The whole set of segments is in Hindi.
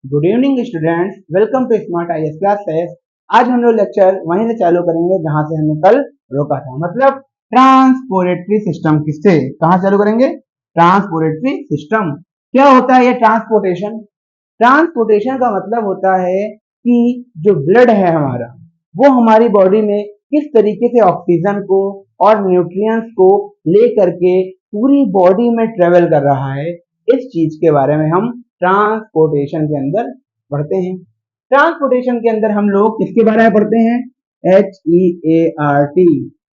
Good evening students, welcome to smart IAS classes. आज हम लोग लेक्चर वहीं से चालू करेंगे जहां से हमने कल रोका था, मतलब ट्रांसपोर्टेटरी सिस्टम। किससे कहां चालू करेंगे? ट्रांसपोर्टेटरी सिस्टम। क्या होता है ये ट्रांसपोर्टेशन? ट्रांसपोर्टेशन का मतलब होता है कि जो ब्लड है हमारा, वो हमारी बॉडी में किस तरीके से ऑक्सीजन को और न्यूट्रिएंट्स को ले करके पूरी बॉडी में ट्रेवल कर रहा है, इस चीज के बारे में हम ट्रांसपोर्टेशन के अंदर पढ़ते हैं। ट्रांसपोर्टेशन के अंदर हम लोग किसके बारे में पढ़ते हैं? HEART।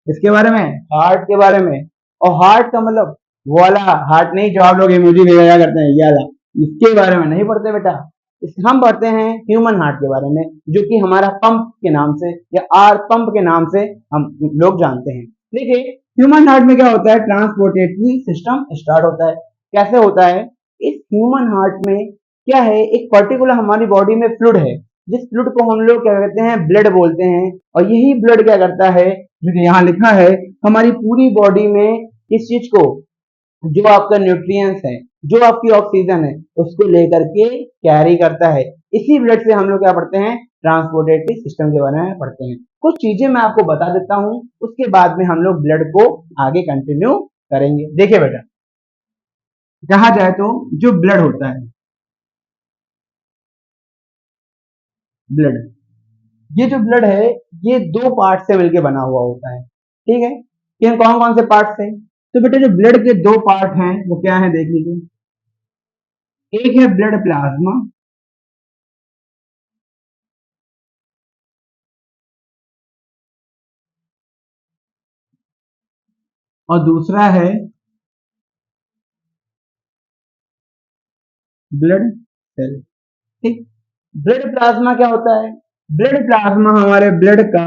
इसके बारे में, हार्ट के बारे में। और हार्ट का मतलब वो वाला हार्ट नहीं जो आप लोग इमोजी भेजा करते हैं, ये वाला, इसके बारे में नहीं पढ़ते बेटा। हम पढ़ते हैं ह्यूमन हार्ट के बारे में, जो कि हमारा पंप के नाम से या आर पंप के नाम से हम लोग जानते हैं। देखिए, ह्यूमन हार्ट में क्या होता है? ट्रांसपोर्टेटरी सिस्टम स्टार्ट होता है। कैसे होता है? इस ह्यूमन हार्ट में क्या है, एक पर्टिकुलर हमारी बॉडी में फ्लूइड है, जिस फ्लूइड को हम लोग क्या कहते हैं? ब्लड बोलते हैं। और यही ब्लड क्या करता है, जो यहाँ लिखा है, हमारी पूरी बॉडी में इस चीज को, जो आपका न्यूट्रिएंट्स है, जो आपकी ऑक्सीजन है, उसको लेकर के कैरी करता है। इसी ब्लड से हम लोग क्या पढ़ते हैं? ट्रांसपोर्टेटरी सिस्टम के बारे में पढ़ते हैं। कुछ चीजें मैं आपको बता देता हूँ, उसके बाद में हम लोग ब्लड को आगे कंटिन्यू करेंगे। देखिए बेटा, कहा जाए तो जो ब्लड होता है, ब्लड, ये जो ब्लड है, ये दो पार्ट से मिलकर बना हुआ होता है। ठीक है, ये कौन कौन से पार्ट से? तो बेटा, जो ब्लड के दो पार्ट हैं वो क्या है, देख लीजिए। एक है ब्लड प्लाज्मा, और दूसरा है ब्लड सेल। ठीक, ब्लड प्लाज्मा क्या होता है? ब्लड प्लाज्मा हमारे ब्लड का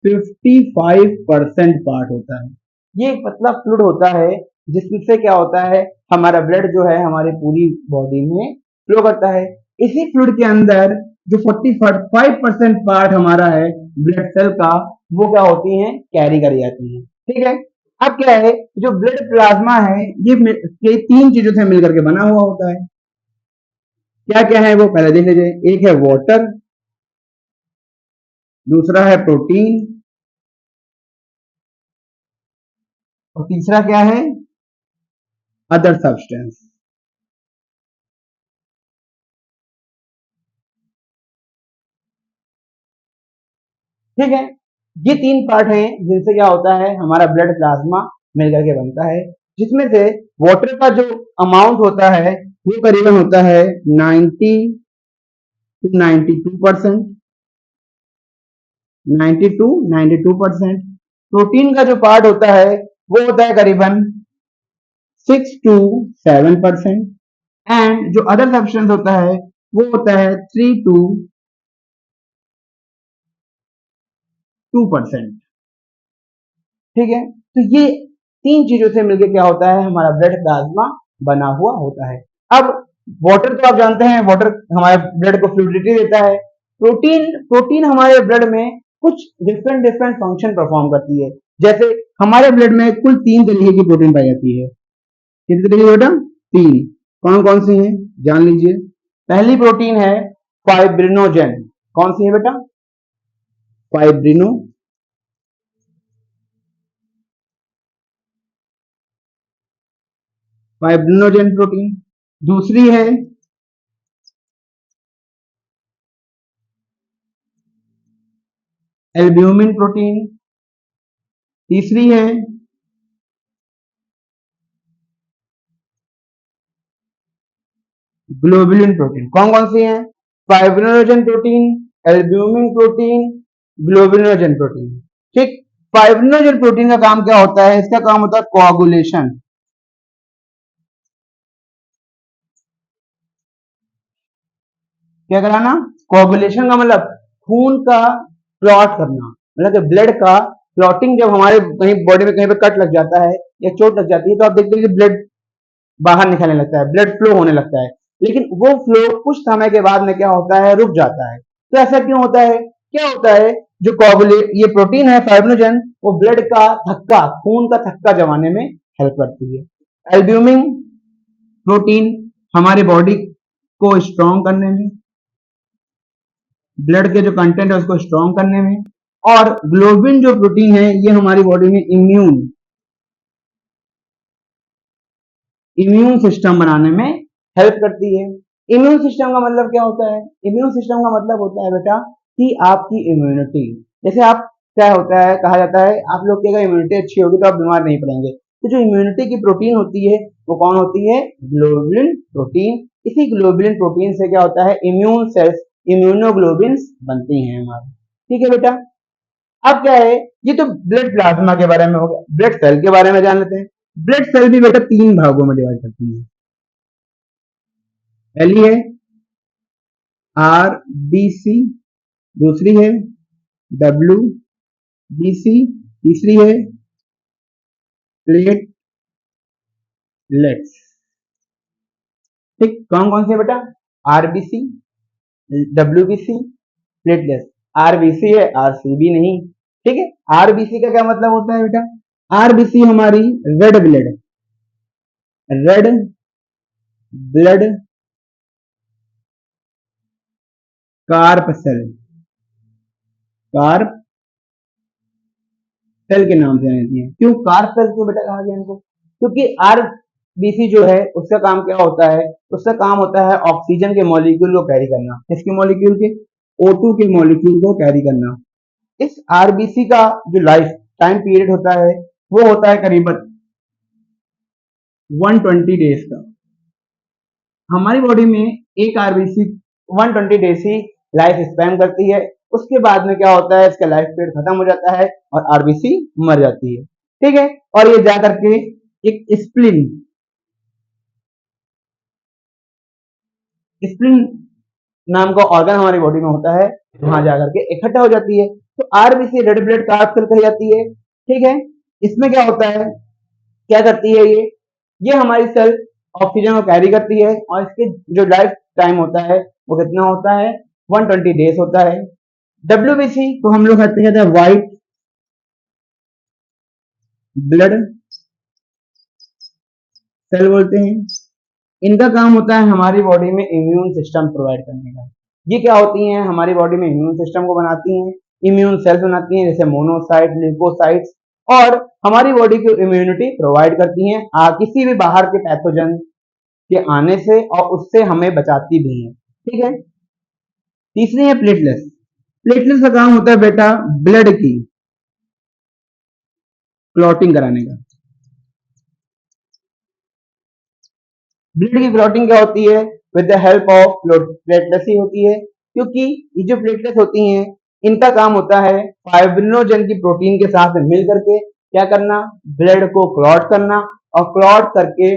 55% पार्ट होता है। ये एक पतला फ्लूइड होता है, जिससे क्या होता है, हमारा ब्लड जो है हमारी पूरी बॉडी में फ्लो करता है। इसी फ्लूइड के अंदर जो 45% पार्ट हमारा है ब्लड सेल का, वो क्या होती है? कैरी करी जाती है। ठीक है, अब क्या है, जो ब्लड प्लाज्मा है, ये तीन चीजों से मिलकर के बना हुआ होता है। क्या क्या है वो पहले देख लीजिए। एक है वाटर, दूसरा है प्रोटीन, और तीसरा क्या है? Other substance. ठीक है, ये तीन पार्ट हैं जिनसे क्या होता है, हमारा ब्लड प्लाज्मा मिलकर के बनता है, जिसमें से वाटर का जो अमाउंट होता है वो करीबन होता है 90 to 92%। 90 to 92%। प्रोटीन का जो पार्ट होता है वो होता है करीबन 6 to 7%। एंड जो अदर सब्सटेंस होता है वो होता है 3 to 2%। ठीक है, तो ये तीन चीजों से मिलकर क्या होता है, हमारा ब्लड प्लाज्मा बना हुआ होता है। अब वाटर तो आप जानते हैं, वाटर हमारे ब्लड को फ्लूइडिटी देता है। प्रोटीन, प्रोटीन हमारे ब्लड में कुछ डिफरेंट डिफरेंट फंक्शन परफॉर्म करती है। जैसे हमारे ब्लड में कुल तीन तरीके की प्रोटीन पाई जाती है। कितनी तरीके बेटा? तीन। कौन कौन सी है जान लीजिए। पहली प्रोटीन है फाइब्रिनोजेन। कौन सी है बेटा? फाइब्रिनो फाइब्रिनोजेन प्रोटीन। दूसरी है एल्ब्यूमिन प्रोटीन। तीसरी है ग्लोबुलिन प्रोटीन। कौन कौन सी है? Fibrinogen protein, albumin protein, globulinogen protein. ठीक, फाइब्रिनोजेन प्रोटीन का काम क्या होता है? इसका काम होता है कोआगुलेशन। क्या कराना? कोआगुलेशन का मतलब खून का क्लॉट करना, मतलब कि ब्लड का क्लॉटिंग। जब हमारे कहीं बॉडी में कहीं पे कट लग जाता है या चोट लग जाती है, तो आप देखते हैं कि ब्लड बाहर निकलने लगता है, ब्लड फ्लो होने लगता है। लेकिन वो फ्लो कुछ समय के बाद में क्या होता है, रुक जाता है। तो ऐसा क्यों होता है? क्या होता है, जो कोगुलेट ये प्रोटीन है फाइब्रिनोजेन, वो ब्लड का थक्का, खून का थक्का जमाने में हेल्प करती है। एल्ब्यूमिन प्रोटीन हमारे बॉडी को स्ट्रॉन्ग करने में, ब्लड के जो कंटेंट है उसको स्ट्रॉन्ग करने में, और ग्लोबिन जो प्रोटीन है ये हमारी बॉडी में इम्यून सिस्टम बनाने में हेल्प करती है। इम्यून सिस्टम का मतलब क्या होता है? इम्यून सिस्टम का मतलब होता है बेटा कि आपकी इम्यूनिटी, जैसे आप क्या होता है, कहा जाता है आप लोग की अगर इम्यूनिटी अच्छी होगी तो आप बीमार नहीं पड़ेंगे। तो जो इम्यूनिटी की प्रोटीन होती है वो कौन होती है? Globulin protein. इसी ग्लोबुलिन प्रोटीन से क्या होता है? इम्यून सेल्स, इम्यूनोग्लोबिन्स बनती हैं हमारे। ठीक है बेटा। अब क्या है, ये तो ब्लड प्लाज्मा के बारे में हो गया। ब्लड सेल के बारे में जान लेते हैं। ब्लड सेल भी बेटा 3 भागों में डिवाइड करती है। पहली है आरबीसी, दूसरी है डब्ल्यूबीसी, तीसरी है प्लेटलेट्स। ठीक, कौन कौन से बेटा? RBC, WBC, platelets. आरबीसी है, आरसीबी नहीं। ठीक है, आरबीसी का क्या मतलब होता है बेटा? आरबीसी हमारी रेड ब्लड कार्प सेल के नाम से रहती है। क्यों कार्प सेल क्यों बेटा कहा गया इनको? क्योंकि आरबीसी जो है उसका काम क्या होता है? उसका काम होता है ऑक्सीजन के मॉलिक्यूल को कैरी करना। किसके मॉलिक्यूल के? O2 के मॉलिक्यूल को कैरी करना। इस आरबीसी का जो लाइफ टाइम पीरियड होता है वो होता है करीबन 120 डेज का। हमारी बॉडी में एक आरबीसी 120 डेज ही लाइफ स्पैन करती है। उसके बाद में क्या होता है, इसका लाइफ पीरियड खत्म हो जाता है और आरबीसी मर जाती है। ठीक है, और ये जा करके एक स्प्लिन नाम का ऑर्गन हमारी बॉडी में होता है, वहां जाकर के इकट्ठा हो जाती है। तो आरबीसी रेड ब्लड कार्प सेल कही जाती है। ठीक है, इसमें क्या होता है, क्या करती है ये हमारी सेल ऑक्सीजन को कैरी करती है और इसके जो लाइफ टाइम होता है वो कितना होता है? 120 डेज होता है। डब्ल्यूबीसी को हम लोग कहते हैं व्हाइट ब्लड सेल बोलते हैं। इनका काम होता है हमारी बॉडी में इम्यून सिस्टम प्रोवाइड करने का। ये क्या होती हैं? हमारी बॉडी में इम्यून सिस्टम को बनाती हैं, इम्यून सेल्स बनाती हैं जैसे मोनोसाइट, लिम्फोसाइट्स, और हमारी बॉडी को इम्यूनिटी प्रोवाइड करती हैं किसी भी बाहर के पैथोजन के आने से, और उससे हमें बचाती भी हैं। ठीक है, तीसरी है प्लेटलेट्स। प्लेटलेट्स का काम होता है बेटा ब्लड की क्लॉटिंग कराने का। ब्लड की क्लॉटिंग क्या होती है? With the help of platelets ही होती है। क्योंकि ये जो प्लेटलेट्स होती हैं इनका काम होता है फाइब्रिनोजन की प्रोटीन के साथ मिल करके क्या करना? ब्लड को क्लॉट करना, और क्लॉट करके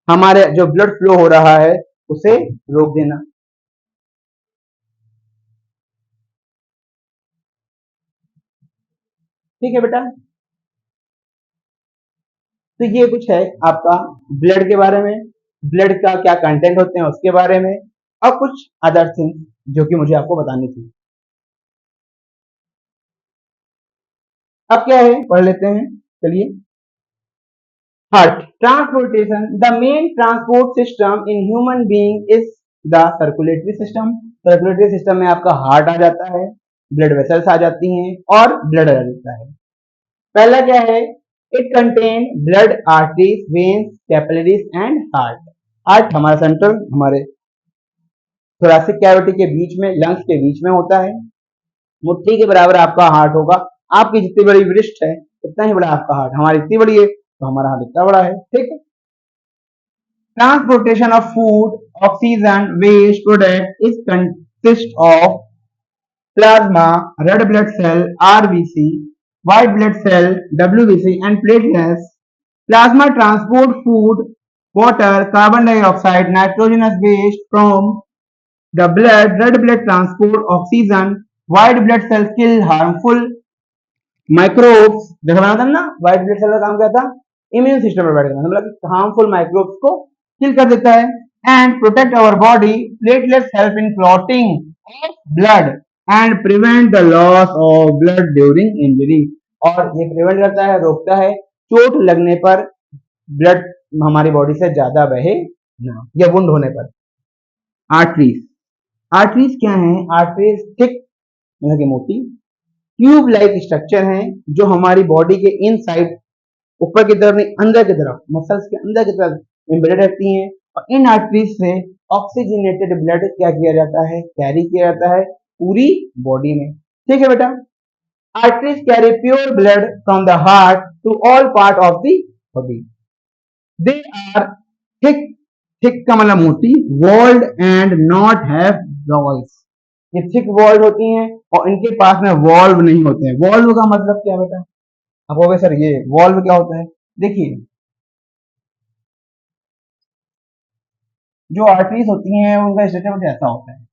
हमारे जो ब्लड फ्लो हो रहा है उसे रोक देना। ठीक है बेटा, तो ये कुछ है आपका ब्लड के बारे में, ब्लड का क्या कंटेंट होते हैं उसके बारे में, और कुछ अदर थिंग जो कि मुझे आपको बतानी थी। अब क्या है पढ़ लेते हैं, चलिए। Heart transportation. The main transport system in human being is the circulatory system. Circulatory system में आपका हार्ट आ जाता है, ब्लड वेसल्स आ जाती हैं और ब्लड आ जाता है। पहला क्या है? It contain blood arteries, veins, capillaries and heart. Heart हमारा सेंट्रल, हमारे थोरेसिक कैविटी के बीच में, लंग्स के बीच में होता है। मुट्ठी के बराबर आपका हार्ट होगा। आपकी जितनी बड़ी वृष्ट है उतना ही बड़ा आपका हार्ट। हमारी इतनी बड़ी है तो हमारा हार्ट इतना बड़ा है। ठीक है। Transportation of food, oxygen, waste product is consist of plasma, red blood cell (RBC), white blood cell (WBC), and platelets. Plasma transport food, water, carbon dioxide, nitrogenous waste from the blood. Red blood transport oxygen. White blood cells kill harmful microbes. देखा मैंने बताया ना, व्हाइट ब्लड सेल का काम क्या था? इम्यून सिस्टम प्रोवाइड करना, मतलब हार्मफुल माइक्रोब्स को किल कर देता है। And protect our body. Platelets help in clotting of blood and prevent the loss of blood during injury. और ये प्रिवेंट करता है, रोकता है चोट लगने पर ब्लड हमारी बॉडी से ज्यादा बहे ना, या वुंड होने पर। आर्टरीज। आर्टरीज क्या है? आर्टरीज थिक मतलब कि मोटी ट्यूब लाइक स्ट्रक्चर है जो हमारी बॉडी के इन साइड ऊपर की तरफ नहीं अंदर की तरफ मसल्स के अंदर की तरफ एम्बेडेड रहती हैं और इन आर्टरीज से ऑक्सीजनेटेड ब्लड क्या किया जाता है? कैरी किया जाता है पूरी बॉडी में। ठीक है बेटा। Arteries carry pure blood from the heart to all part of the body. They are thick, thick का मतलब मोटी, walled and not have walls. ये थिक वॉल्ड होती हैं और इनके पास में वॉल्व नहीं होते हैं। वॉल्व का मतलब क्या बेटा? आप कहोगे सर ये वॉल्व क्या होता है? देखिए जो आर्टरीज होती हैं उनका स्ट्रक्चर कुछ ऐसा होता है।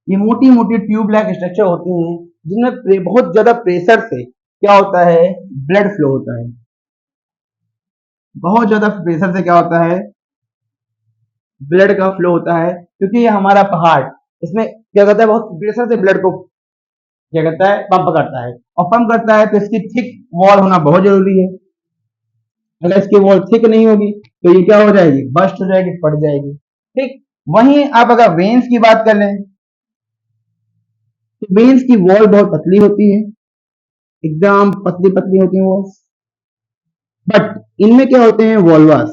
ये मोटी मोटी ट्यूब लाइक स्ट्रक्चर होती हैं जिनमें बहुत ज्यादा प्रेशर से क्या होता है? ब्लड फ्लो होता है। बहुत ज्यादा प्रेशर से क्या होता है? ब्लड का फ्लो होता है क्योंकि ये हमारा हार्ट इसमें क्या करता है? बहुत प्रेशर से ब्लड को क्या करता है? पंप करता है और पंप करता है तो इसकी थिक वॉल होना बहुत जरूरी है। अगर इसकी वॉल थिक नहीं होगी तो ये क्या हो जाएगी? बस्ट हो जाएगी, फट जाएगी। ठीक। वहीं आप अगर वेन्स की बात कर लें तो वेन्स की वॉल बहुत पतली होती है, एकदम पतली पतली होती है वॉल्स। बट इनमें क्या होते हैं? वॉल्वास।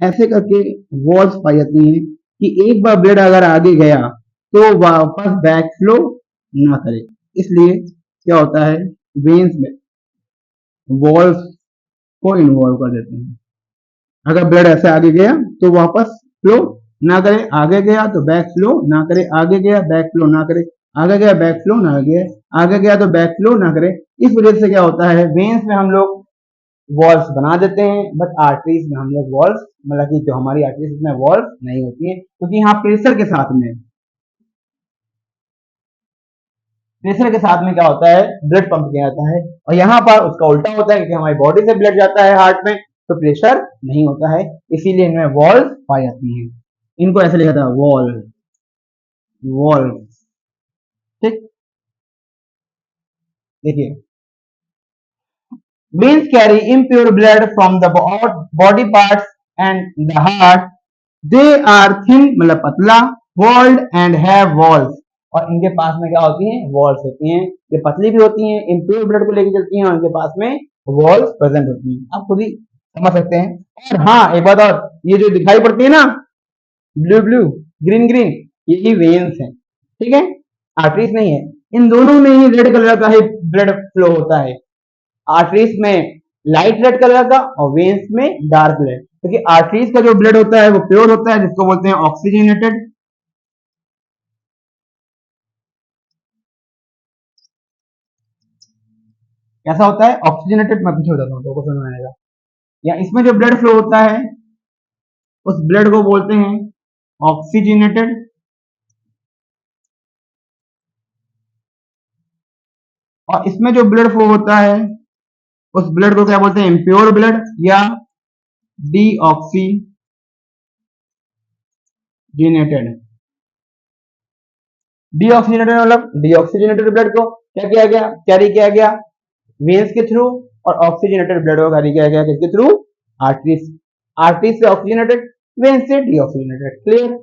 ऐसे करके वॉल्स पाई जाती हैं कि एक बार ब्लड अगर आगे गया तो वापस बैक फ्लो ना करे। इसलिए क्या होता है? वेन्स में वॉल्स को इन्वॉल्व कर देते हैं। अगर ब्लड ऐसे आगे गया तो वापस फ्लो ना करे, आगे गया तो बैक फ्लो ना करे, आगे गया बैक फ्लो ना करे, आगे गया बैक फ्लो ना गया, आगे गया तो बैक फ्लो ना करे। इस वजह से क्या होता है? वेन्स में हम लोग वॉल्स बना देते हैं बट आर्टरीज में हम लोग वॉल्स मतलब कि जो हमारी आर्टरीज में वॉल्स नहीं होती है क्योंकि यहाँ प्रेशर के साथ में क्या होता है? ब्लड पंप किया जाता है और यहाँ पर उसका उल्टा होता है क्योंकि हमारी बॉडी से ब्लड जाता है हार्ट में तो प्रेशर नहीं होता है। इसीलिए इनमें वॉल्व पाई जाती हैं। इनको ऐसे लिखा था वॉल, वॉल्व। ठीक। देखिए veins carry impure blood from the body parts and the heart. They are thin मतलब पतला, walled and have walls और इनके पास में क्या होती हैं? वॉल्स होती हैं। ये पतली भी होती हैं, इम्प्योर ब्लड को लेकर चलती हैं और इनके पास में वॉल्स प्रेजेंट होती हैं। आप खुद ही समझ सकते हैं। और हाँ एक बात और, ये जो दिखाई पड़ती है ना ब्लू ब्लू ग्रीन ग्रीन यही वेन्स हैं। ठीक है, आर्टरीज नहीं है। इन दोनों में ही रेड कलर का ही ब्लड फ्लो होता है। आर्टरीज में लाइट रेड कलर का और वेन्स में डार्क रेड क्योंकि आर्टरीज का जो ब्लड होता है वो प्योर होता है जिसको बोलते हैं ऑक्सीजनेटेड। कैसा होता है? ऑक्सीजनेटेड। मैं पीछे बताता हूँ तो समझ में आएगा। या इसमें जो ब्लड फ्लो होता है उस ब्लड को बोलते हैं ऑक्सीजनेटेड और इसमें जो ब्लड फ्लो होता है उस ब्लड को क्या बोलते हैं? इम्प्योर ब्लड या डीऑक्सीजनेटेड। डीऑक्सीजनेटेड मतलब डीऑक्सीजनेटेड ब्लड को क्या किया गया? कैरी किया गया वेन्स के थ्रू और ऑक्सीजनेटेड ब्लड को कैरी किया गया किसके थ्रू? आर्टरीज। आर्टरीज से ऑक्सीजनेटेड, वेन्स से डीऑक्सीजनेटेड। क्लियर।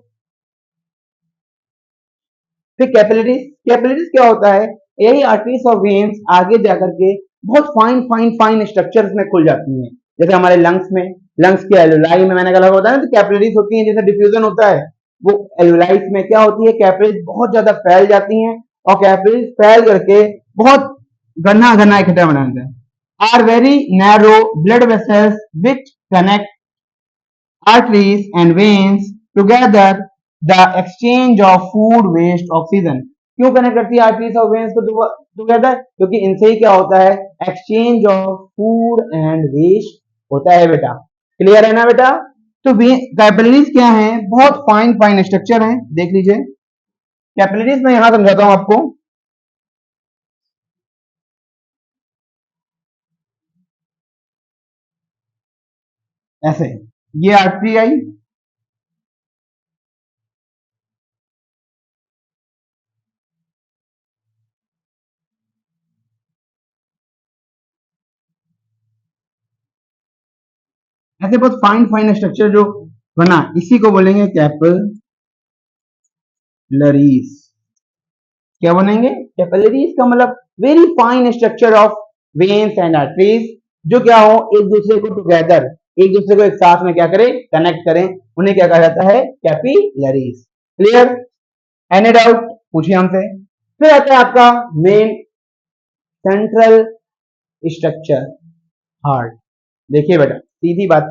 फिर कैपिलरीज। कैपिलरीज क्या होता है? यही आर्टरीज और वेन्स आगे जाकर के बहुत फाइन फाइन फाइन स्ट्रक्चर्स में खुल जाती हैं। जैसे हमारे लंग्स में, लंग्स के एलुलाई में मैंने कहा होता है ना तो कैपिलरीज होती हैं। जैसे डिफ्यूजन होता है वो एलुलाइस में क्या होती है? कैपिलरीज बहुत ज्यादा फैल जाती हैं और कैपिलरीज फैल करके बहुत घना घना इकट्ठा बनाते हैं। Are very narrow blood vessels which connect arteries and veins together the exchange of food waste oxygen। क्यों कनेक्ट करती है आर्टरीज और वेन्स को टुगेदर? क्योंकि इनसे ही क्या होता है? Exchange of food and waste होता है बेटा। क्लियर है ना बेटा? तो कैपिलरीज क्या है? बहुत फाइन फाइन स्ट्रक्चर है, देख लीजिए। कैपिलरीज में यहां समझाता हूं आपको। ऐसे ये आर्टरी आई, ऐसे बहुत फाइन फाइन स्ट्रक्चर जो बना, इसी को बोलेंगे कैपिलरीज। क्या बनेंगे? कैपिलरीज का मतलब very fine structure of veins and arteries, जो क्या हो, एक दूसरे को टुगेदर, एक दूसरे को एक साथ में क्या करें, कनेक्ट करें, उन्हें क्या कहा जाता है? कैपिलरीज। क्लियर? Any doubt? पूछिए हमसे। फिर आता है आपका मेन सेंट्रल स्ट्रक्चर, हार्ट। देखिए बेटा, सीधी बात,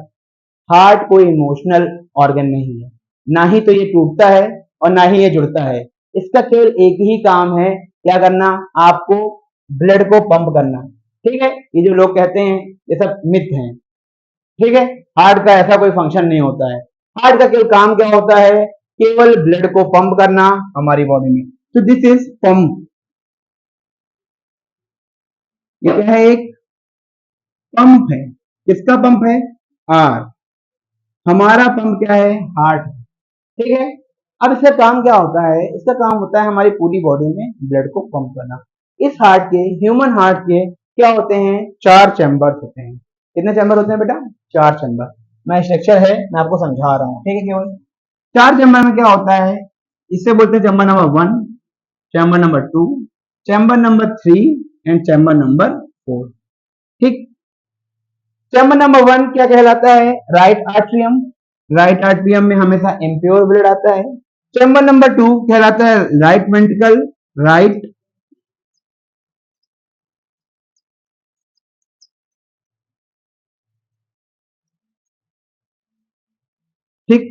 हार्ट कोई इमोशनल ऑर्गन नहीं है, ना ही तो ये टूटता है और ना ही ये जुड़ता है। इसका केवल एक ही काम है, क्या करना? आपको ब्लड को पंप करना। ठीक है, ये जो लोग कहते हैं ये सब मिथ हैं। ठीक है, हार्ट का ऐसा कोई फंक्शन नहीं होता है। हार्ट का केवल काम क्या होता है? केवल ब्लड को पंप करना हमारी बॉडी में। तो दिस इज पंप। ये क्या है? एक पंप है। किसका पंप है? हार्ट। हमारा पंप क्या है? हार्ट। ठीक है, अब इसका काम क्या होता है? इसका काम होता है हमारी पूरी बॉडी में ब्लड को पंप करना। इस हार्ट के, ह्यूमन हार्ट के क्या होते हैं? 4 चैम्बर होते हैं। कितने चैम्बर होते हैं बेटा? 4 चैम्बर। मैं स्ट्रक्चर है, मैं आपको समझा रहा हूँ। ठीक है, केवल 4 चैम्बर में क्या होता है? इससे बोलते हैं chamber number 1, chamber number 2, chamber number 3 and chamber number 4। ठीक, चैम्बर नंबर 1 क्या कहलाता है? Right atrium. राइट आर्ट्रियम में हमेशा इम्प्योर ब्लड आता है। चैम्बर नंबर 2 कहलाता है राइट वेंट्रिकल। राइट ठीक,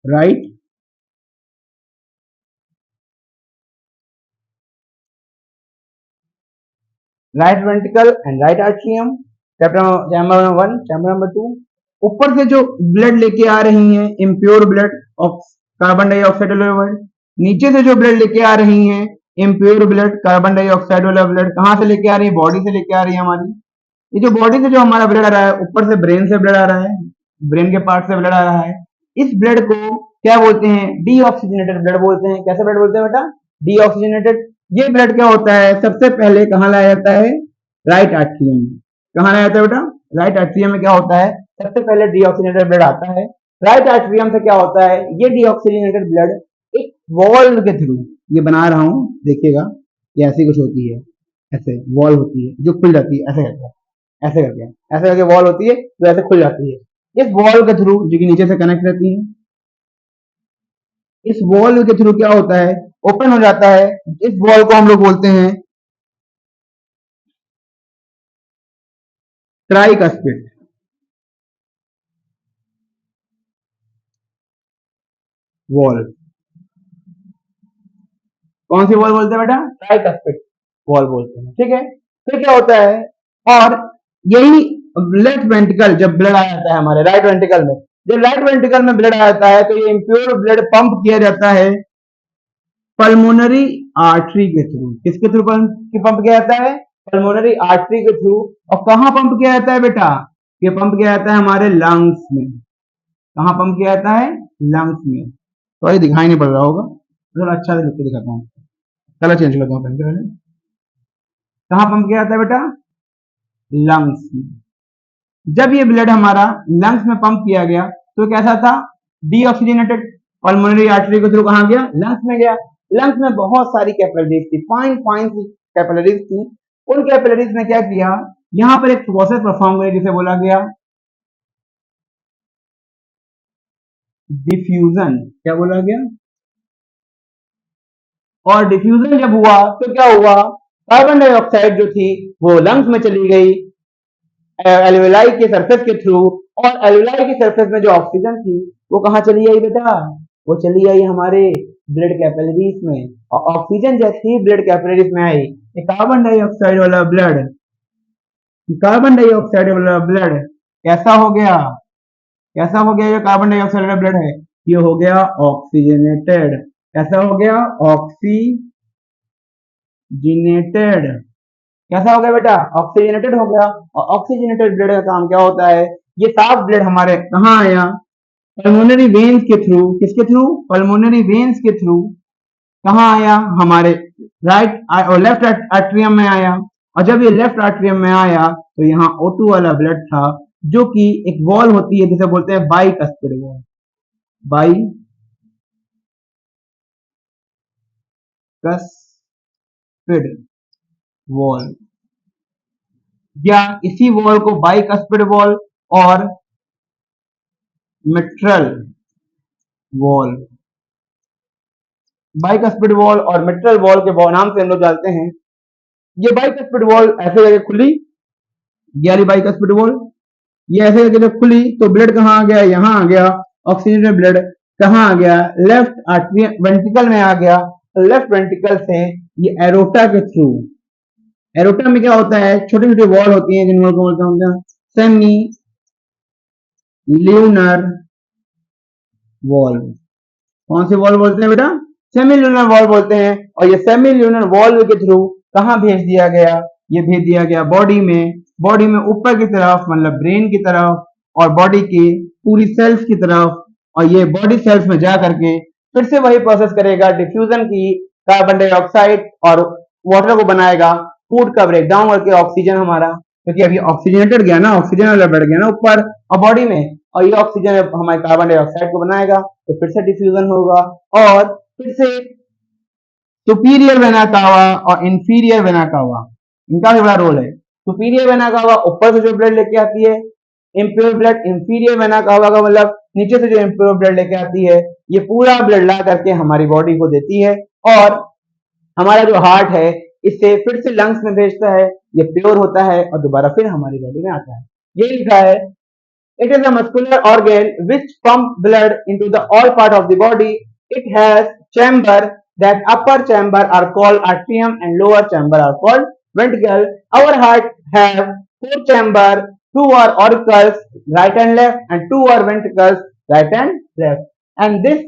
right right ventricle and right atrium. Chamber number 1, chamber number 2। ऊपर से जो ब्लड लेके आ रही हैं impure blood of carbon dioxide वाला ब्लड, नीचे से जो ब्लड लेके आ रही हैं इम्प्योर ब्लड, कार्बन डाइऑक्साइड वाला ब्लड, कहाँ से लेके आ रही है? बॉडी से लेके आ रही है हमारी। ये जो बॉडी से जो हमारा ब्लड आ रहा है, ऊपर से ब्रेन से ब्लड आ रहा है, ब्रेन के पार्ट से ब्लड आ रहा है। इस ब्लड को क्या बोलते हैं? डीऑक्सीजनेटेड ब्लड बोलते हैं। कैसे ब्लड बोलते हैं बेटा? डीऑक्सीजनेटेड। ये ब्लड क्या होता है? सबसे पहले कहाँ लाया जाता है? राइट आर्ट्रियम में। कहाँ लाया जाता है बेटा? राइट आर्ट्रियम में क्या होता है? सबसे पहले डीऑक्सीजनेटेड ब्लड आता है। राइट आर्ट्रियम से क्या होता है? ये डीऑक्सीजनेटेड ब्लड एक वॉल्व के थ्रू, ये बना रहा हूं, देखिएगा, ये ऐसी कुछ होती है, ऐसे वॉल होती है जो खुल जाती है, ऐसे करके, ऐसे करके, ऐसे करके वॉल होती है जो ऐसे खुल जाती है। इस वॉल के थ्रू, जो कि नीचे से कनेक्ट रहती है, इस वॉल के थ्रू क्या होता है? ओपन हो जाता है। इस वॉल को हम लोग बोलते हैं ट्राइकस्पिड वॉल। कौन सी वॉल बोलते हैं बेटा? ट्राइकस्पिड वॉल बोलते हैं। ठीक है, फिर क्या होता है? और यही लेफ्ट वेंट्रिकल, जब ब्लड आ जाता है हमारे राइट वेंट्रिकल में, जब राइट वेंट्रिकल में ब्लड आ जाता है तो ये इम्प्योर ब्लड पंप किया जाता है पल्मोनरी आर्टरी के थ्रू। किसके थ्रू पंप किया जाता है? पल्मोनरी आर्टरी के थ्रू। और कहाँ पंप किया जाता है बेटा? ये पंप किया जाता है हमारे लंग्स में। कहाँ पंप किया जाता है? लंग्स में। तो ये दिखाई नहीं पड़ रहा होगा, थोड़ा अच्छा से लिख के दिखाता हूँ। कलर चेंज करता हूँ पहले। कहाँ पंप किया जाता है बेटा? लंग्स में। जब ये ब्लड हमारा लंग्स में पंप किया गया तो कैसा था? डीऑक्सीजनेटेड। पल्मोनरी आर्टरी के थ्रू कहाँ गया? लंग्स में गया। लंग्स में बहुत सारी कैपिलरीज थी, फाइन फाइन सी कैपिलरीज थी। उन कैपिलरीज ने क्या किया? यहाँ पर एक प्रोसेस परफॉर्म हुआ जिसे बोला गया डिफ्यूजन। क्या बोला गया? और डिफ्यूजन जब हुआ तो क्या हुआ? कार्बन डाइऑक्साइड जो थी वो लंग्स में चली गई एल्वेलाई के सरफेस के थ्रू, और एल्वेलाई के सरफेस में जो ऑक्सीजन थी वो कहाँ चली आई बेटा? वो चली आई हमारे ब्लड कैपिलरीज में। और ऑक्सीजन जैसे ही ब्लड कैपिलरीज में आई, ये कार्बन डाइऑक्साइड वाला ब्लड, कार्बन डाइऑक्साइड वाला ब्लड कैसा हो गया? कैसा हो गया? ये कार्बन डाइऑक्साइड वाला ब्लड है, ये हो गया ऑक्सीजनेटेड। कैसा हो गया? ऑक्सीजनेटेड। कैसा हो गया बेटा? ऑक्सीजनेटेड हो गया। और ऑक्सीजनेटेड ब्लड का काम क्या होता है? ये साफ ब्लड हमारे कहाँ आया? पल्मोनरी वेन्स के थ्रू। किसके थ्रू? पल्मोनरी वेन्स के थ्रू। कहाँ आया? हमारे राइट और लेफ्ट आर्ट्रियम में आया। और जब ये लेफ्ट आर्ट्रियम में आया तो यहाँ O2 वाला ब्लड था, जो कि एक वॉल होती है जिसे बोलते हैं बाइकस्पिड वॉल, बाइकस्पिड वॉल, या इसी वॉल को बाइकस्पिड वॉल और मिट्रल वॉल, बाइकस्पिड वॉल और मिट्रल वॉल के नाम से हम लोग जानते हैं। ये बाइकस्पिड वॉल ऐसे करके खुली, ये वाली बाइकस्पिड वॉल, ये ऐसे करके जब खुली तो ब्लड कहाँ आ गया, यहाँ आ गया, ऑक्सीजन ब्लड कहाँ आ गया, लेफ्ट आर्टरी वेंट्रिकल में आ गया, लेफ्ट वेंट्रिकल से ये एरोटा के थ्रू, एरोटा में क्या होता है, छोटी छोटी वॉल होती हैं जिनको बोलते हैं सेमी ल्यूनर वॉल। कौन सी वॉल बोलते हैं बेटा, सेमी ल्यूनर वॉल बोलते हैं। और ये सेमी ल्यूनर वॉल के थ्रू कहाँ भेज दिया गया, ये भेज दिया गया बॉडी में, बॉडी में ऊपर की तरफ मतलब ब्रेन की तरफ और बॉडी की पूरी सेल्स की तरफ, और ये बॉडी सेल्स में जा करके फिर से वही प्रोसेस करेगा डिफ्यूजन की, कार्बन डाइऑक्साइड और वाटर को बनाएगा, फूड का ब्रेक डाउन करके ऑक्सीजन हमारा, क्योंकि अभी ऑक्सीजनेटेड गया ना, ऑक्सीजन वाला बढ़ गया ना ऊपर और बॉडी में, और ये ऑक्सीजन हमारे कार्बन डाइऑक्साइड को बनाएगा, तो फिर से डिफ्यूजन होगा और फिर से सुपीरियर वेना कावा और इंफीरियर वेना कावा, इनका भी बड़ा रोल है। सुपीरियर वेना कावा ऊपर से जो ब्लड लेके आती है इम्प्योर ब्लड, इंफीरियर वेना कावा का मतलब नीचे से जो इम्प्योर ब्लड लेके आती है, ये पूरा ब्लड ला करके हमारी बॉडी को देती है और हमारा जो हार्ट है इससे फिर से लंग्स में भेजता है, ये प्योर होता है और दोबारा फिर हमारी बॉडी में आता है। ये लिखा है, it is a muscular organ which pumps blood into the all part of the body. It has chamber, that upper chamber are called atrium and lower chamber are called ventricle. Our heart have four chamber, two are auricles right and left and two are ventricles right and left. And this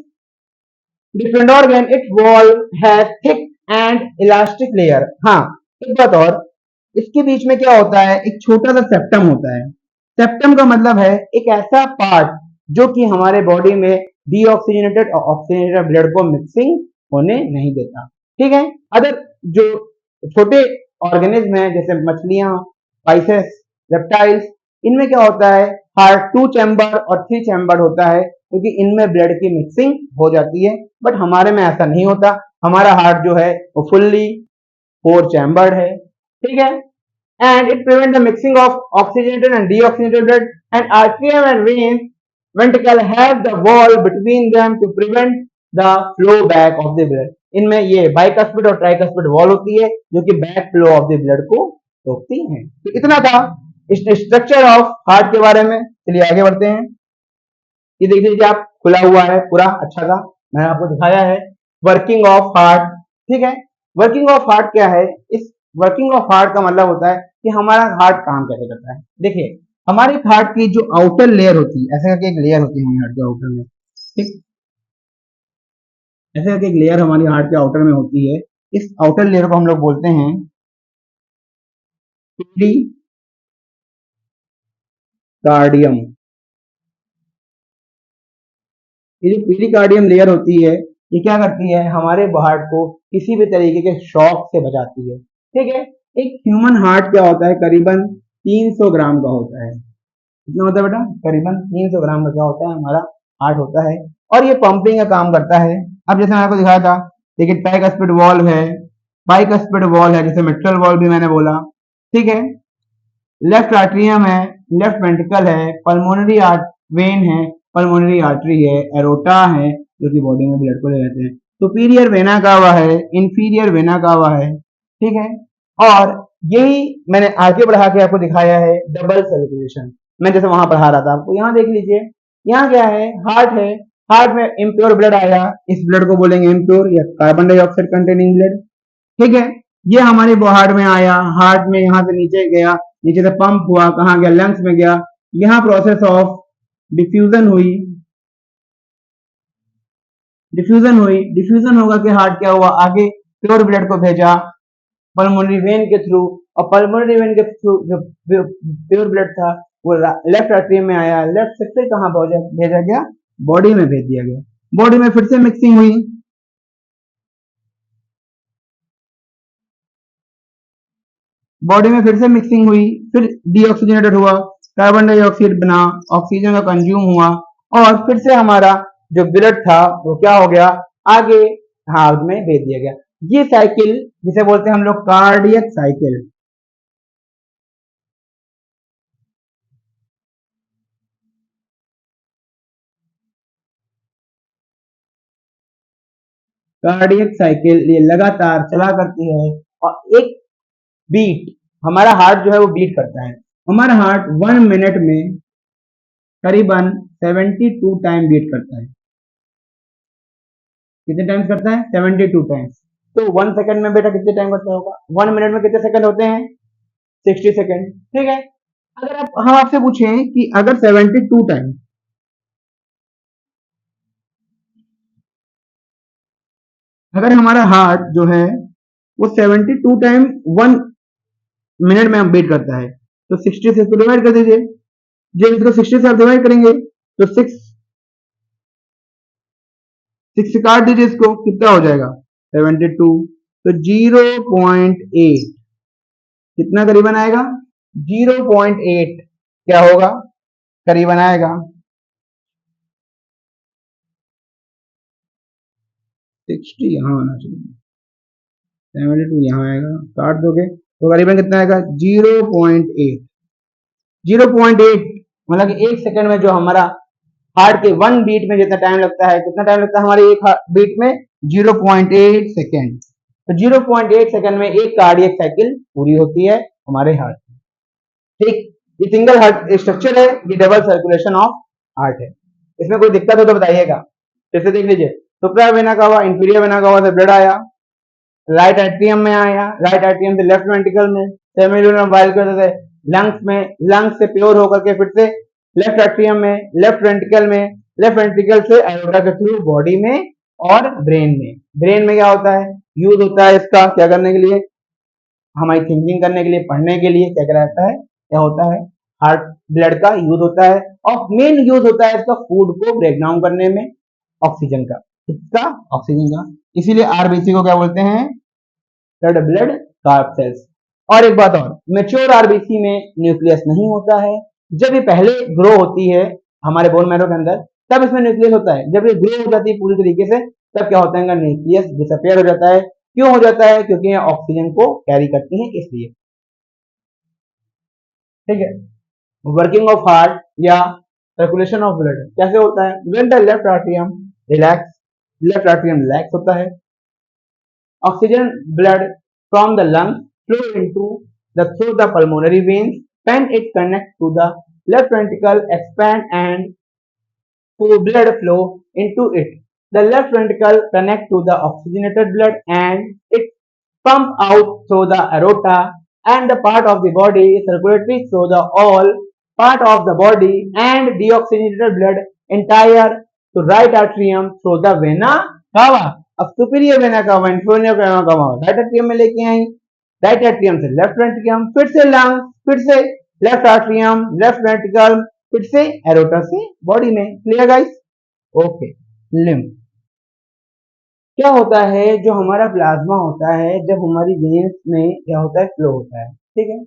different organ, its wall has thick and elastic layer. हाँ, एक बात और, इसके बीच में क्या होता है, एक छोटा सा सेप्टम होता है। सेप्टम का मतलब है एक ऐसा पार्ट जो कि हमारे बॉडी में डीऑक्सीजनेटेड और ऑक्सीजनेटेड ब्लड को मिक्सिंग होने नहीं देता। ठीक है, अदर जो छोटे ऑर्गेनिज्म हैं जैसे मछलियां, स्पाइसेस, रेप्टाइल्स, इनमें क्या होता है, हार्ट 2 चैम्बर और 3 चैम्बर होता है क्योंकि इनमें ब्लड की मिक्सिंग हो जाती है, बट हमारे में ऐसा नहीं होता, हमारा हार्ट जो है वो फुल्ली 4 चैम्बर्ड है। ठीक है, and it prevents the mixing of oxygenated and deoxygenated blood, and atrium and veins ventricle have the wall between them to prevent the flow back of the blood. इनमें ये बाइकस्पिड और ट्राइकस्पिड वॉल होती है जो कि back flow of the blood को रोकती है। तो इतना था इस स्ट्रक्चर ऑफ हार्ट के बारे में। चलिए आगे बढ़ते हैं। ये देख लीजिए आप, खुला हुआ है पूरा, अच्छा था, मैंने आपको दिखाया है वर्किंग ऑफ हार्ट। ठीक है, वर्किंग ऑफ हार्ट क्या है, इस वर्किंग ऑफ हार्ट का मतलब होता है कि हमारा हार्ट काम कैसे करता है। देखिए, हमारे हार्ट की जो आउटर लेयर होती है, ऐसे करके एक लेयर होती है हमारे हार्ट के आउटर में, ठीक, ऐसे करके एक लेयर हमारी हार्ट के आउटर में होती है, इस आउटर लेयर को हम लोग बोलते हैं पीरिकार्डियम। ये जो पीरिकार्डियम लेयर होती है, ये क्या करती है, हमारे हार्ट को किसी भी तरीके के शॉक से बचाती है। ठीक है, एक ह्यूमन हार्ट क्या होता है, करीबन 300 ग्राम का होता है। कितना होता है बेटा, करीबन 300 ग्राम का क्या होता है, हमारा हार्ट होता है, और ये पंपिंग का काम करता है। अब जैसे मैंने आपको दिखाया था, देखिए ट्राइकस्पिड वॉल्व है, बाइकस्पिड वॉल्व है, जैसे मिट्रल वॉल्व भी मैंने बोला। ठीक है, लेफ्ट आर्ट्रियम है, लेफ्ट वेंट्रिकल है, पल्मोनरी वेन है, पल्मोनरी आर्टरी है, एरोटा है जो कि बॉडी में ब्लड को ले जाते हैं, सुपीरियर वेना कावा है, इंफीरियर वेना कावा है। ठीक है, और यही मैंने आगे बढ़ा के आपको दिखाया है डबल सर्कुलेशन। मैं जैसे वहां पढ़ा रहा था आपको, यहाँ देख लीजिए, यहाँ क्या है, हार्ट है, हार्ट में इम्प्योर ब्लड आया, इस ब्लड को बोलेंगे इम्प्योर या कार्बन डाइऑक्साइड कंटेनिंग ब्लड। ठीक है, ये हमारे हार्ट में आया, हार्ट में यहाँ से नीचे गया, नीचे से पंप हुआ, कहाँ गया, लंग्स में गया, यहाँ प्रोसेस ऑफ डिफ्यूजन हुई, डिफ्यूजन हुई, डिफ्यूजन होगा कि हार्ट क्या हुआ, आगे प्योर ब्लड को भेजा पल्मोनरी वेन के थ्रू, और पल्मोनरी वेन के थ्रू जो प्योर ब्लड था वो लेफ्ट आर्टरी में आया, लेफ्ट से फिर कहाँ भेजा गया, बॉडी में भेज दिया गया, बॉडी में फिर से मिक्सिंग हुई, बॉडी में फिर से मिक्सिंग हुई, फिर डीऑक्सीजनेटेड हुआ, कार्बन डाइऑक्साइड बना, ऑक्सीजन का कंज्यूम हुआ और फिर से हमारा जो ब्लड था वो क्या हो गया, आगे हार्ट में भेज दिया गया। ये साइकिल जिसे बोलते हैं हम लोग कार्डियक साइकिल। कार्डियक साइकिल ये लगातार चला करती है और एक बीट, हमारा हार्ट जो है वो बीट करता है। हमारा हार्ट 1 मिनट में करीबन 72 टाइम बीट करता है। कितने टाइम्स करता है? 72 टाइम्स। तो 1 सेकंड में बेटा कितने टाइम करता होगा? 1 मिनट में कितने सेकंड होते हैं? 60 सेकंड। ठीक है। अगर हम आपसे पूछें कि अगर 72 टाइम, अगर हमारा हार्ट जो है वो 72 टाइम 1 मिनट में हम बीट करता है, तो 60 से इसको डिवाइड कर दीजिए। जब इसको 60 से आप डिवाइड करेंगे तो 6 से काट दीजिए, इसको कितना हो जाएगा? 72। तो 0.8 कितना करीबन आएगा? 0.8 क्या होगा? करीबन आएगा 60, यहाँ आना चाहिए, 72 यहाँ आएगा, काट दोगे तो करीबन कितना आएगा? 0.8। 0.8 मतलब कि 1 सेकंड में जो हमारा हार्ट के 1 बीट में जितना टाइम लगता है, कितना टाइम लगता है हमारे एक बीट में? 0.8 सेकेंड। तो 0.8 सेकेंड में एक कार्डियक साइकिल पूरी होती है हमारे हार्ट में। ठीक, ये सिंगल हार्ट स्ट्रक्चर है, ये डबल सर्कुलेशन ऑफ हार्ट है। इसमें कोई दिक्कत हो तो बताइएगा। जैसे देख लीजिए, supra vena cava, inferior vena cava से ब्लड आया, राइट एट्रियम में आया, राइट एट्रियम से लेफ्ट वेंट्रिकल में, सेमिलुलर वाल्व से लंग्स में, लंग्स से प्योर होकर के फिर से लेफ्ट एट्रियम में, लेफ्ट वेंट्रिकल में, लेफ्ट वेंट्रिकल से एरोटा के थ्रू बॉडी में और ब्रेन में। ब्रेन में क्या होता है? यूज होता है इसका क्या करने के लिए? हमारी थिंकिंग करने के लिए, पढ़ने के लिए क्या कहलाता है, क्या होता है? हार्ट ब्लड का यूज होता है और मेन यूज होता है इसका फूड को ब्रेक डाउन करने में, ऑक्सीजन का, किसका? ऑक्सीजन का। इसीलिए आरबीसी को क्या बोलते हैं? रेड ब्लड कार्ब सेल्स। और एक बात और, मेच्योर आरबीसी में न्यूक्लियस नहीं होता है। जब ये पहले ग्रो होती है हमारे बोन मैरो के अंदर, तब इसमें न्यूक्लियस होता है। जब ये ग्रो हो जाती है पूरी तरीके से, तब क्या होता है? न्यूक्लियस डिसअपियर हो जाता है। क्यों हो जाता है? क्योंकि ये ऑक्सीजन को कैरी करती है, इसलिए। ठीक है। वर्किंग ऑफ हार्ट या सर्कुलेशन ऑफ ब्लड कैसे होता है? व्हेन द लेफ्ट आर्टियम रिलैक्स, लेफ्ट आर्टियम रिलैक्स होता है, oxygen blood from the lungs flow into the through the pulmonary veins. When it connects to the left ventricle, expand and to blood flow into it. The left ventricle connects to the oxygenated blood and it pump out through the aorta and the part of the body circulatory through the all part of the body and deoxygenated blood entire to right atrium through the vena cava. अब superior vena cava, inferior vena कावा राइट एट्रियम में लेके आई, राइट एट्रियम से लेफ्ट वेंट्रिकल, फिर से लंग, फिर से लेफ्ट आर्ट्रियम, लेफ्ट वेंट्रिकल, फिर से एरोटा से बॉडी में। Clear guys? ओके। लिम्फ क्या होता है? जो हमारा प्लाज्मा होता है, जब हमारी वेन्स में क्या होता है? फ्लो होता है। ठीक है।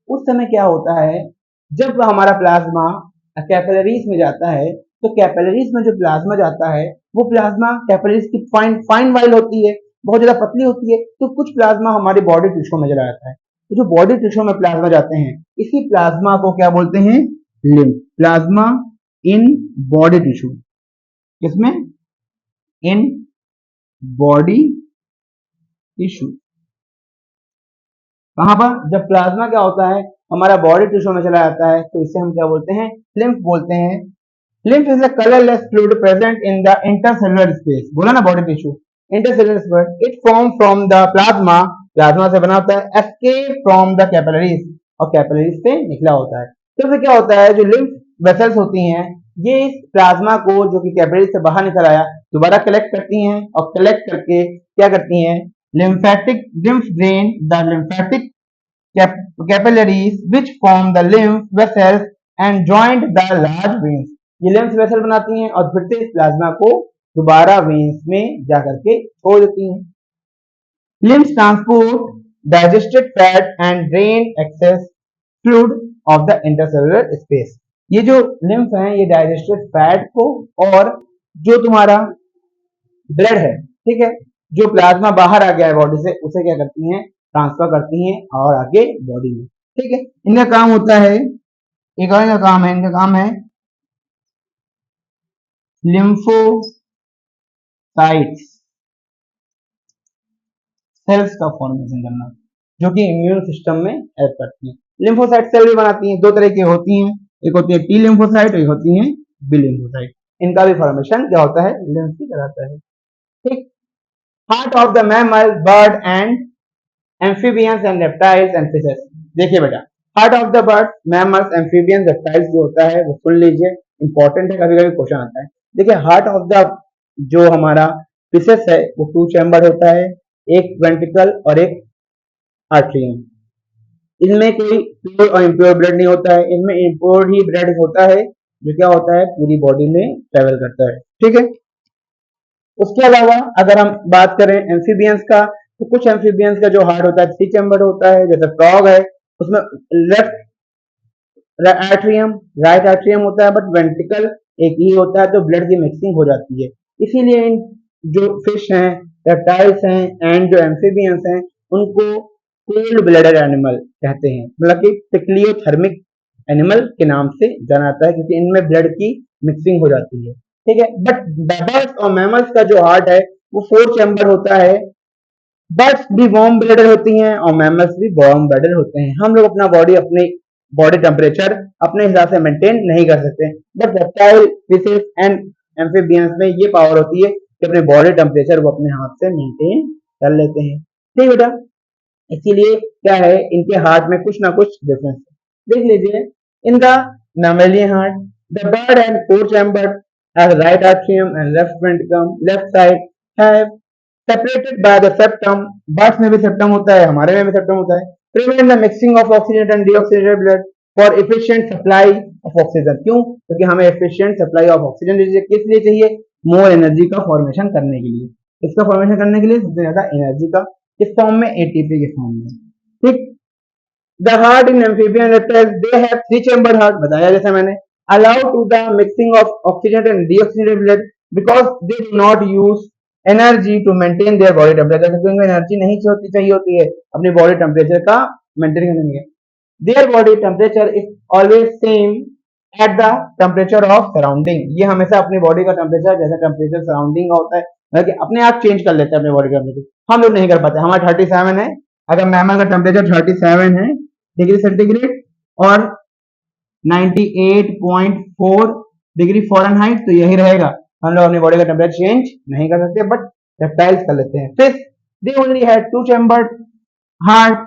उस समय क्या होता है? जब हमारा प्लाज्मा कैपिलरीज में जाता है, तो कैपिलरीज में जो प्लाज्मा जाता है, वो प्लाज्मा कैपिलरीज की फाइन फाइन वाइल होती है, बहुत ज्यादा पतली होती है। तो कुछ प्लाज्मा हमारे बॉडी टिश्यू में चला जाता है। तो जो बॉडी टिश्यू में प्लाज्मा जाते हैं, इसी प्लाज्मा को क्या बोलते हैं? Lymph. Plasma in body tissue, किसमें? In body tissue. कहां पर? जब प्लाज्मा क्या होता है हमारा बॉडी टिश्यू में चला जाता है, तो इसे हम क्या बोलते हैं? लिम्फ बोलते हैं। Lymph is a colourless fluid present in the intercellular space. बोला ना body tissue, intercellular space. It form from the plasma, plasma से बना होता है, एस्केप फ्रॉम द कैपिलरीज, और कैपिलरीज से निकला होता है। तो फिर क्या होता है? जो लिम्फ वेसल्स होती हैं, ये इस प्लाज्मा को जो कि कैपिलरीज से बाहर निकल आया, दोबारा कलेक्ट करती हैं और कलेक्ट करके क्या करती हैं? Lymphatic lymph drain the lymphatic capillaries which form the lymph vessels and joined the large veins. ये lymph vessel बनाती हैं और फिर से इस प्लाज्मा को दोबारा वेन्स में जाकर के छोड़ देती हैं। Lymph transport digested fat and drain excess fluid of the intercellular space. ये जो लिम्फ है ये डाइजेस्टेड फैट को और जो तुम्हारा ब्लड है, ठीक है, जो प्लाज्मा बाहर आ गया है बॉडी से उसे क्या करती हैं, ट्रांसफर करती हैं और आगे बॉडी में, ठीक है। इनका काम होता है, एक और इनका काम है, इनका काम है लिम्फोसाइट्स सेल्स का फॉर्मेशन करना, जो कि इम्यून सिस्टम में हेल्प करती है। लिम्फोसाइट सेल भी बनाती हैं, दो तरह की होती हैं, एक होती है टी लिम्फोसाइट, एक होती है बी लिम्फोसाइट। इनका भी फॉर्मेशन क्या होता है, लिम्फ से कराता है, ठीक। Heart of the mammal, bird and amphibians and reptiles and fishes. देखिए बेटा, heart of the bird, mammals, amphibians, reptiles जो होता है वो सुन लीजिए, इंपॉर्टेंट है, कभी कभी क्वेश्चन आता है। देखिए हार्ट ऑफ द जो हमारा फिशेस है वो टू चैम्बर होता है, एक वेंट्रिकल और एक आर्ट्रियम। इनमें कोई प्योर और इम्प्योर ब्लड नहीं होता है, इनमें इम्प्योर ही ब्लड होता है जो क्या होता है पूरी बॉडी में ट्रेवल करता है, ठीक है। उसके अलावा अगर हम बात करें एम्फीबियंस का, तो कुछ एम्फीबियंस का जो हार्ट होता है थ्री चैम्बर होता है, जैसे फ्रॉग है, उसमें लेफ्ट एट्रियम, राइट एट्रियम होता है, बट वेंट्रिकल एक ही होता है, तो ब्लड की मिक्सिंग हो जाती है। इसीलिए इन जो फिश हैं, रेप्टाइल्स हैं एंड जो एम्फीबियंस हैं उनको कोल्ड ब्लडेड एनिमल कहते हैं, मतलब कि टिक्लियोथर्मिक एनिमल के नाम से जाना जाता है, क्योंकि इनमें ब्लड की मिक्सिंग हो जाती है, ठीक है। बट बर्ड्स और मैमल्स का जो हार्ट है वो फोर चैम्बर होता है। बर्ड्स भी वार्म ब्लडेड होती हैं और मैमल्स भी वार्म ब्लडेड होते हैं। हम लोग अपना अपने बॉडी टेम्परेचर अपने हिसाब से मेंटेन नहीं कर सकते, but reptile, fishes and amphibians में ये पावर होती है कि अपने बॉडी टेम्परेचर वो अपने हाथ से मेंटेन कर लेते हैं, ठीक बेटा। इसीलिए क्या है, इनके हार्ट में कुछ ना कुछ डिफरेंस है। देख लीजिए इनका mammalian heart, the bird and four chambered has right atrium and left ventricle, left side have separated by the septum। Birds में भी सेप्टम होता है, हमारे में भी सेप्टम होता है। Prevent the mixing of oxygen and deoxygenated blood for efficient supply of oxygen. क्यों? क्योंकि हमें एफिशिएंट सप्लाई ऑफ ऑक्सीजन किस लिए चाहिए, मोर एनर्जी का फॉर्मेशन करने के लिए। इसका फॉर्मेशन करने के लिए सबसे ज्यादा एनर्जी का किस फॉर्म में, एटीपी के फॉर्म में, ठीक। The heart in amphibian reptiles they have three chamber heart, बताया जैसे मैंने, allow to the mixing of oxygen and deoxygenated blood because they do not use energy to maintain their body temperature, क्योंकि उनको एनर्जी नहीं चाहिए होती है अपनी बॉडी टेम्परेचर का मेंटेन करने के लिए। There body temperature is always same at the temperature of surrounding. ये हमेशा अपनी बॉडी का टेम्परेचर जैसा टेम्परेचर सराउंडिंग का होता है, मतलब कि अपने आप चेंज कर लेते हैं अपने बॉडी का टेम्परेचर। हम लोग नहीं कर पाते, हमारा 37 है, अगर मैमल का टेम्परेचर 37 है डिग्री सेंटीग्रेड और 98.4 डिग्री फ़ारेनहाइट, तो यही रहेगा। हम लोग अपनी बॉडी का टेम्परेचर चेंज नहीं कर सकते, बट रेप्टाइल्स कर लेते हैं। Fish they only had two chambered heart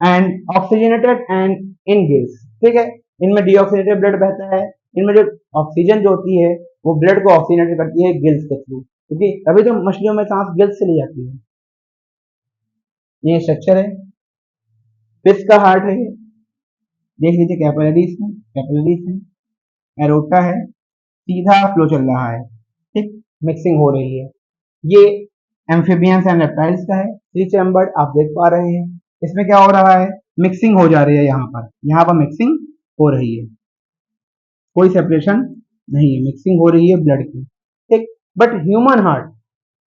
and oxygenated and in gills, ठीक है। इनमें डीऑक्सीजनेटेड ब्लड बहता है, इनमें जो ऑक्सीजन जो होती है वो ब्लड को ऑक्सीजनेट करती है गिल्स के थ्रू, क्योंकि तभी तो मछलियों में सांस गिल्स से ली जाती है। ये स्ट्रक्चर है, फिश का हार्ट है, देख लीजिए कैपिलरीज है, एरोटा है, सीधा फ्लो चल रहा है, ठीक, मिक्सिंग हो रही है। ये एम्फीबियंस एंड रेप्टाइल्स का है, थ्री चैम्बर्ड, आप देख पा रहे हैं। इसमें क्या हो रहा है, मिक्सिंग हो जा रही है, यहाँ पर मिक्सिंग हो रही है, कोई सेपरेशन नहीं है, मिक्सिंग हो रही है ब्लड की, ठीक। But human heart,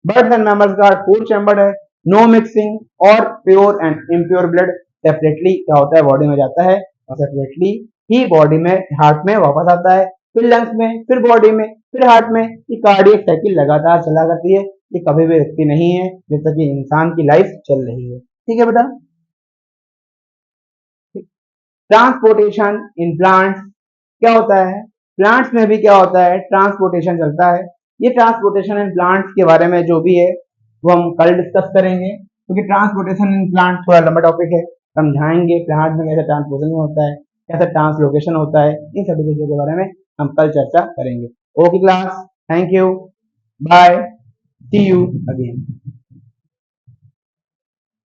birds and mammals का हार्ट फोर चैम्बर्ड है, नो मिक्सिंग, और pure and impure blood separately क्या होता है बॉडी में जाता है और सेपरेटली ही बॉडी में हार्ट में वापस आता है, फिर लंग्स में, फिर बॉडी में, फिर हार्ट में। ये कार्डियक साइकिल लगातार चला करती है, ये कभी भी रुकती नहीं है जब तक कि इंसान की लाइफ चल रही है, ठीक है बेटा। ट्रांसपोर्टेशन इन प्लांट्स क्या होता है, प्लांट्स में भी क्या होता है, ट्रांसपोर्टेशन चलता है। ये ट्रांसपोर्टेशन इन प्लांट्स के बारे में जो भी है वो हम कल डिस्कस करेंगे, क्योंकि ट्रांसपोर्टेशन इन प्लांट थोड़ा लंबा टॉपिक है, समझाएंगे प्लांट में कैसे ट्रांसपोर्टेशन होता है, कैसे ट्रांसलोकेशन होता है, इन सभी चीजों के बारे में हम कल चर्चा करेंगे। Okay class, thank you, bye, see you again.